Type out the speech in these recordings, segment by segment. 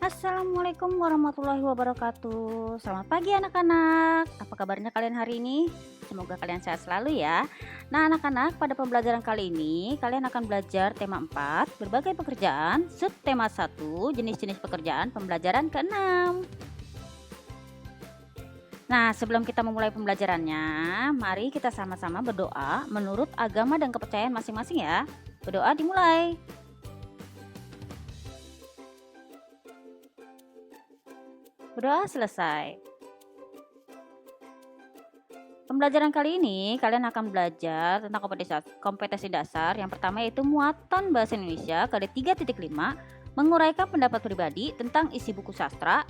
Assalamualaikum warahmatullahi wabarakatuh. Selamat pagi anak-anak. Apa kabarnya kalian hari ini? Semoga kalian sehat selalu ya. Nah anak-anak, pada pembelajaran kali ini kalian akan belajar tema 4, berbagai pekerjaan, subtema 1, jenis-jenis pekerjaan pembelajaran ke-6. Nah sebelum kita memulai pembelajarannya, mari kita sama-sama berdoa menurut agama dan kepercayaan masing-masing ya. Berdoa dimulai. Berdoa selesai. Pembelajaran kali ini kalian akan belajar tentang kompetensi dasar. Yang pertama yaitu muatan bahasa Indonesia KD 3.5, menguraikan pendapat pribadi tentang isi buku sastra,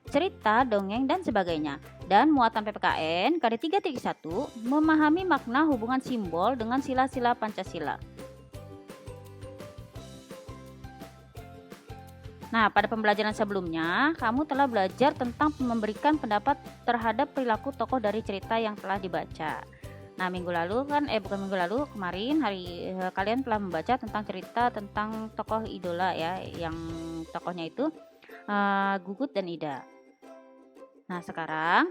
cerita, dongeng, dan sebagainya. Dan muatan PPKN KD 3.1, memahami makna hubungan simbol dengan sila-sila Pancasila. Nah, pada pembelajaran sebelumnya, kamu telah belajar tentang memberikan pendapat terhadap perilaku tokoh dari cerita yang telah dibaca. Nah, kemarin kalian telah membaca tentang cerita tentang tokoh idola ya, yang tokohnya itu Gugut dan Ida. Nah, sekarang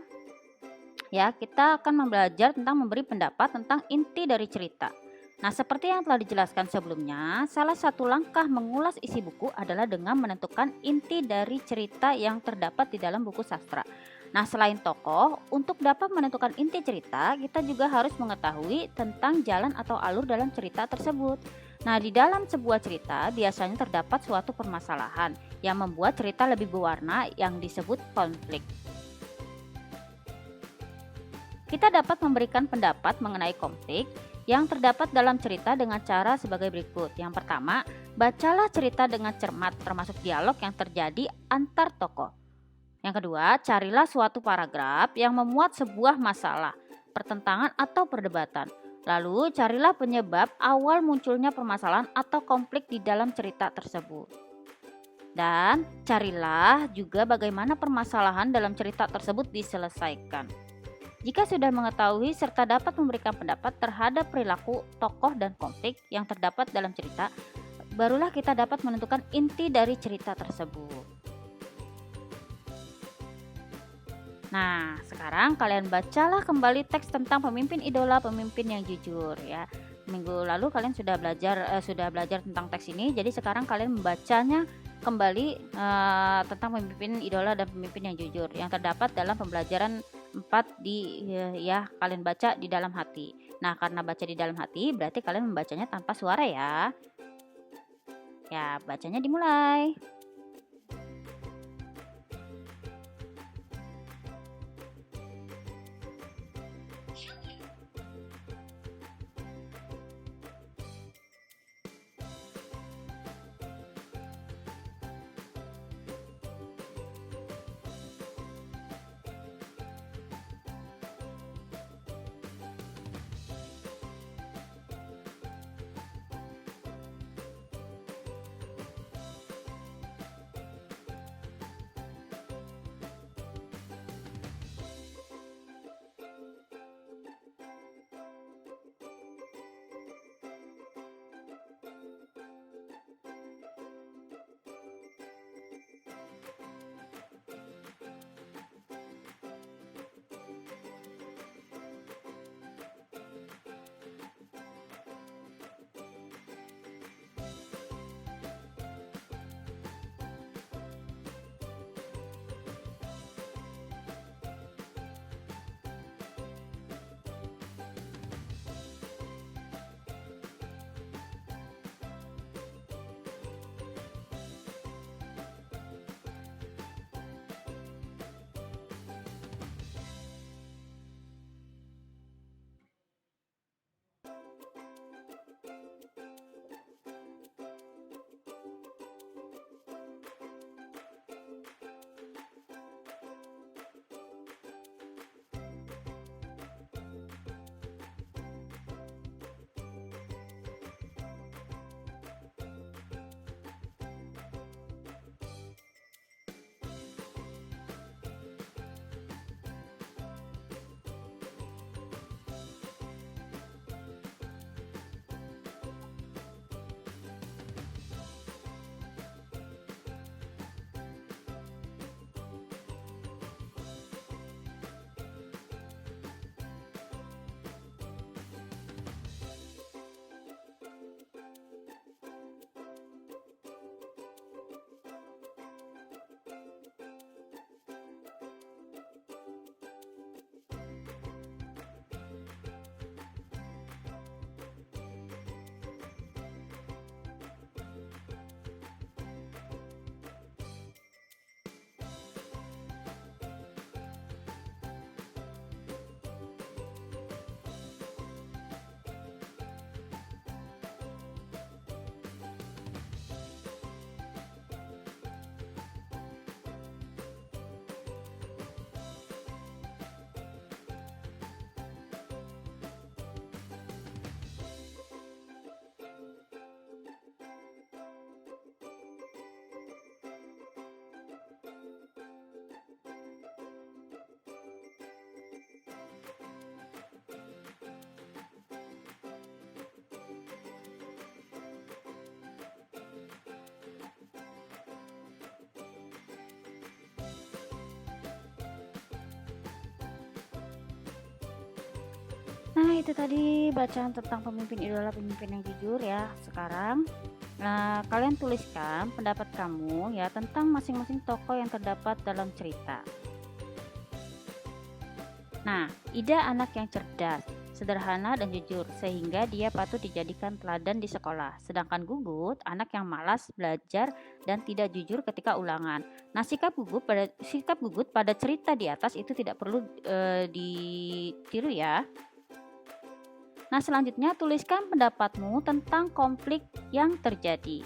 ya kita akan belajar tentang memberi pendapat tentang inti dari cerita. Nah, seperti yang telah dijelaskan sebelumnya, salah satu langkah mengulas isi buku adalah dengan menentukan inti dari cerita yang terdapat di dalam buku sastra. Nah, selain tokoh, untuk dapat menentukan inti cerita, kita juga harus mengetahui tentang jalan atau alur dalam cerita tersebut. Nah, di dalam sebuah cerita biasanya terdapat suatu permasalahan yang membuat cerita lebih berwarna yang disebut konflik. Kita dapat memberikan pendapat mengenai konflik yang terdapat dalam cerita dengan cara sebagai berikut. Yang pertama, bacalah cerita dengan cermat termasuk dialog yang terjadi antar tokoh. Yang kedua, carilah suatu paragraf yang memuat sebuah masalah, pertentangan atau perdebatan. Lalu, carilah penyebab awal munculnya permasalahan atau konflik di dalam cerita tersebut. Dan carilah juga bagaimana permasalahan dalam cerita tersebut diselesaikan. Jika sudah mengetahui serta dapat memberikan pendapat terhadap perilaku tokoh dan konflik yang terdapat dalam cerita, barulah kita dapat menentukan inti dari cerita tersebut. Nah, sekarang kalian bacalah kembali teks tentang pemimpin idola, pemimpin yang jujur ya. Minggu lalu kalian sudah belajar tentang teks ini, jadi sekarang kalian membacanya kembali tentang pemimpin idola dan pemimpin yang jujur yang terdapat dalam pembelajaran 4 kalian baca di dalam hati. Nah, karena baca di dalam hati berarti kalian membacanya tanpa suara ya. Ya, bacanya dimulai. Nah, itu tadi bacaan tentang pemimpin idola pemimpin yang jujur ya. Sekarang, kalian tuliskan pendapat kamu ya tentang masing-masing tokoh yang terdapat dalam cerita. Nah, Ida anak yang cerdas, sederhana dan jujur, sehingga dia patut dijadikan teladan di sekolah. Sedangkan Gugut, anak yang malas belajar dan tidak jujur ketika ulangan. Nah, sikap Gugut pada cerita di atas itu tidak perlu ditiru ya. Nah, selanjutnya tuliskan pendapatmu tentang konflik yang terjadi.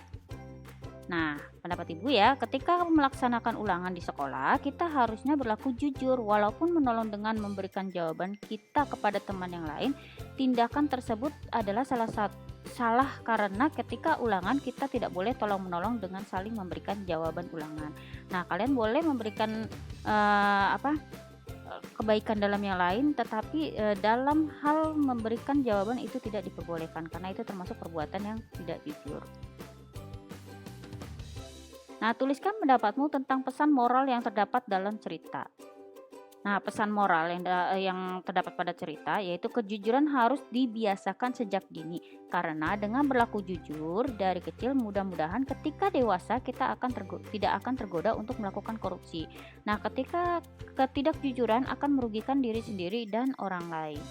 Nah, pendapat Ibu ya, ketika melaksanakan ulangan di sekolah, kita harusnya berlaku jujur walaupun menolong dengan memberikan jawaban kita kepada teman yang lain. Tindakan tersebut adalah salah karena ketika ulangan kita tidak boleh tolong-menolong dengan saling memberikan jawaban ulangan. Nah, kalian boleh memberikan kebaikan dalam yang lain, tetapi dalam hal memberikan jawaban itu tidak diperbolehkan karena itu termasuk perbuatan yang tidak jujur. Nah, tuliskan pendapatmu tentang pesan moral yang terdapat dalam cerita. Nah, pesan moral yang terdapat pada cerita yaitu kejujuran harus dibiasakan sejak dini. Karena dengan berlaku jujur dari kecil, mudah-mudahan ketika dewasa kita tidak akan tergoda untuk melakukan korupsi. Nah, ketika ketidakjujuran akan merugikan diri sendiri dan orang lain.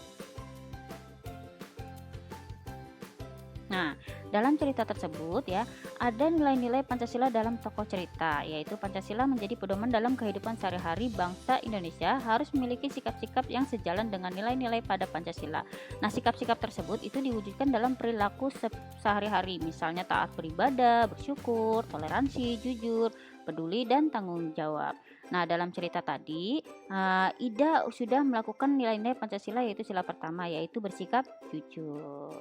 Nah, dalam cerita tersebut ya, ada nilai-nilai Pancasila dalam tokoh cerita, yaitu Pancasila menjadi pedoman dalam kehidupan sehari-hari bangsa Indonesia harus memiliki sikap-sikap yang sejalan dengan nilai-nilai pada Pancasila. Nah, sikap-sikap tersebut itu diwujudkan dalam perilaku sehari-hari, misalnya taat beribadah, bersyukur, toleransi, jujur, peduli, dan tanggung jawab. Nah, dalam cerita tadi, Ida sudah melakukan nilai-nilai Pancasila yaitu sila pertama, yaitu bersikap jujur.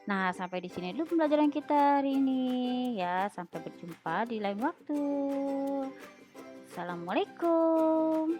Nah, sampai di sini dulu pembelajaran kita hari ini ya. Sampai berjumpa di lain waktu. Assalamualaikum.